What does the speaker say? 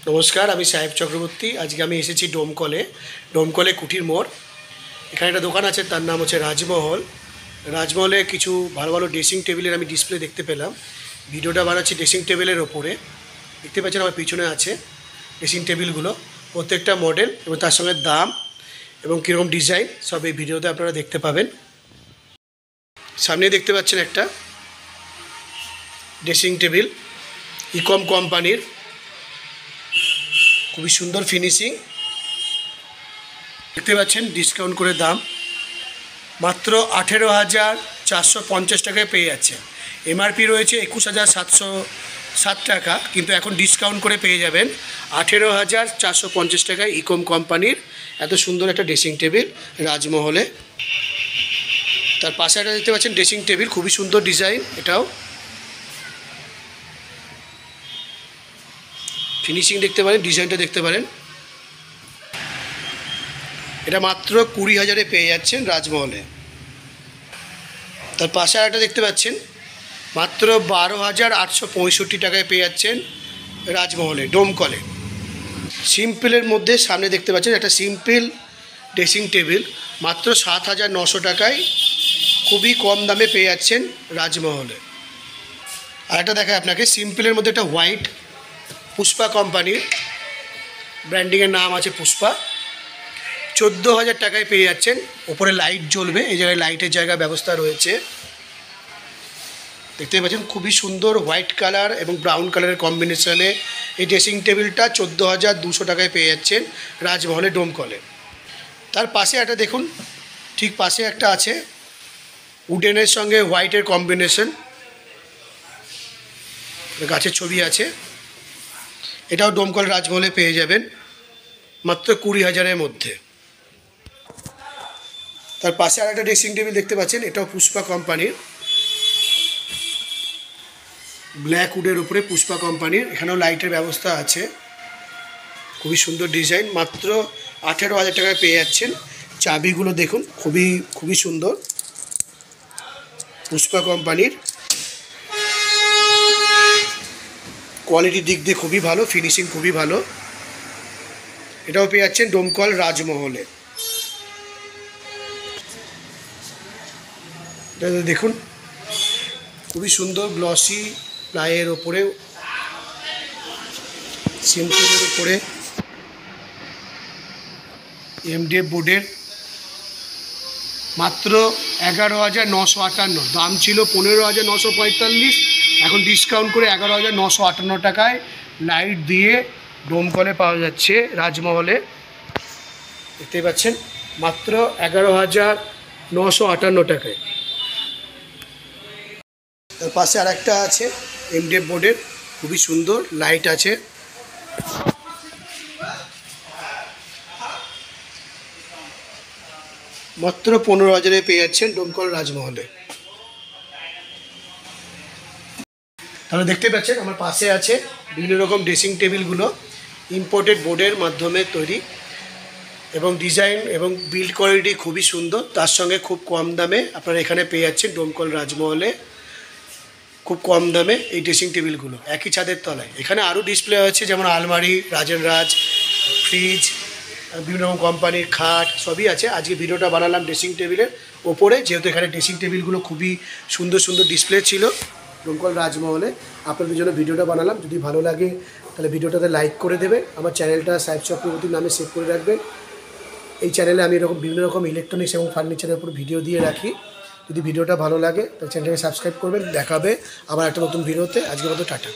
নমস্কার, আমি সাহেব চক্রবর্তী। আজকে আমি এসেছি ডোমকলে কুঠির মোড়। এখানে একটা দোকান আছে, তার নাম হচ্ছে রাজমহল। রাজমহলে কিছু ভালো ভালো ড্রেসিং টেবিলের আমি ডিসপ্লে দেখতে পেলাম। ভিডিওটা বানাচ্ছি ড্রেসিং টেবিলের ওপরে। দেখতে পাচ্ছেন আমার পিছনে আছে ড্রেসিং টেবিলগুলো, প্রত্যেকটা মডেল এবং তার সঙ্গে দাম এবং কীরকম ডিজাইন সব এই ভিডিওতে আপনারা দেখতে পাবেন। সামনে দেখতে পাচ্ছেন একটা ড্রেসিং টেবিল, ইকম কোম্পানির, খুবই সুন্দর ফিনিশিং। দেখতে পাচ্ছেন ডিসকাউন্ট করে দাম মাত্র 18,450 টাকায় পেয়ে যাচ্ছে। এমআরপি রয়েছে 21,707 টাকা, কিন্তু এখন ডিসকাউন্ট করে পেয়ে যাবেন 18,450 টাকায় ইকম কোম্পানির এত সুন্দর একটা ড্রেসিং টেবিল রাজমহলে। তার পাশে একটা দেখতে পাচ্ছেন ড্রেসিং টেবিল, খুবই সুন্দর ডিজাইন, এটাও ফিনিশিং দেখতে পারেন, ডিজাইনটা দেখতে পারেন। এটা মাত্র 20,000-এ পেয়ে যাচ্ছেন রাজমহলে। তার পাশে আর একটা দেখতে পাচ্ছেন মাত্র 12,865 টাকায় পেয়ে যাচ্ছেন রাজমহলে ডোমকলে। সিম্পলের মধ্যে সামনে দেখতে পাচ্ছেন একটা সিম্পল ড্রেসিং টেবিল মাত্র 7,900 টাকায় খুবই কম দামে পেয়ে যাচ্ছেন রাজমহলে। আর একটা দেখায় আপনাকে সিম্পলের মধ্যে একটা হোয়াইট, পুষ্পা কোম্পানির ব্র্যান্ডিংয়ের নাম আছে পুষ্পা, 14,000 টাকায় পেয়ে যাচ্ছেন। ওপরে লাইট জ্বলবে, এই জায়গায় লাইটের জায়গা ব্যবস্থা রয়েছে। দেখতে পাচ্ছেন খুবই সুন্দর হোয়াইট কালার এবং ব্রাউন কালারের কম্বিনেশনে এই ড্রেসিং টেবিলটা 14,200 টাকায় পেয়ে যাচ্ছেন রাজমহলে ডোমকলে। তার পাশে একটা দেখুন, ঠিক পাশে একটা আছে উডেনের সঙ্গে হোয়াইটের কম্বিনেশন, গাছের ছবি আছে, এটাও ডোমকল রাজমহলে পেয়ে যাবেন মাত্র 20,000-এর মধ্যে। তার পাশে আর একটা ড্রেসিং টেবিল দেখতে পাচ্ছেন, এটাও পুষ্পা কোম্পানির, ব্ল্যাক উডের উপরে পুষ্পা কোম্পানির, এখানেও লাইটের ব্যবস্থা আছে, খুবই সুন্দর ডিজাইন, মাত্র 18,000 টাকায় পেয়ে যাচ্ছেন। চাবিগুলো দেখুন, খুবই সুন্দর, পুষ্পা কোম্পানির, কোয়ালিটির দিক দিয়ে খুবই ভালো, ফিনিশিং খুবই ভালো। এটাও পেয়ে যাচ্ছেন ডোমকল রাজমহলে। এটা দেখুন খুবই সুন্দর গ্লসি প্লাইয়ের ওপরে, সিম্পলের ওপরে এমডিএফ বোর্ডের, মাত্র 11,958। দাম ছিল 15,945, এখন ডিসকাউন্ট করে 11,958 টাকায় লাইট দিয়ে ডোমকলে পাওয়া যাচ্ছে রাজমহলে। দেখতে পাচ্ছেন মাত্র 11,958 টাকায়। তার পাশে আর একটা আছে এমডিএফ বোর্ডের, খুবই সুন্দর, লাইট আছে, মাত্র 15,000-এ পেয়ে যাচ্ছেন ডোমকল রাজমহলে। তাহলে দেখতে পাচ্ছেন আমার পাশে আছে বিভিন্ন রকম ড্রেসিং টেবিলগুলো ইম্পোর্টেড বোর্ডের মাধ্যমে তৈরি, এবং ডিজাইন এবং বিল্ড কোয়ালিটি খুবই সুন্দর, তার সঙ্গে খুব কম দামে আপনারা এখানে পেয়ে যাচ্ছেন ডোমকল রাজমহলে খুব কম দামে এই ড্রেসিং টেবিলগুলো একই ছাদের তলায়। এখানে আরও ডিসপ্লে আছে, যেমন আলমারি, রাজ, ফ্রিজ, বিভিন্ন রকম কোম্পানির খাট সবই আছে। আজকে ভিডিওটা বানালাম ড্রেসিং টেবিলের ওপরে, যেহেতু এখানে ড্রেসিং টেবিলগুলো খুবই সুন্দর সুন্দর ডিসপ্লে ছিল ডোমকল রাজমহলে, আপনাদের জন্য ভিডিওটা বানালাম। যদি ভালো লাগে তাহলে ভিডিওটাতে লাইক করে দেবে, আমার চ্যানেলটা সাহেব চক্রবর্তীর নামে সেভ করে রাখবেন। এই চ্যানেলে আমি এরকম বিভিন্ন রকম ইলেকট্রনিক্স এবং ফার্নিচারের উপর ভিডিও দিয়ে রাখি। যদি ভিডিওটা ভালো লাগে তাহলে চ্যানেলটাকে সাবস্ক্রাইব করবেন। দেখাবে আবার একটা নতুন ভিডিওতে। আজকের মতো টাটা।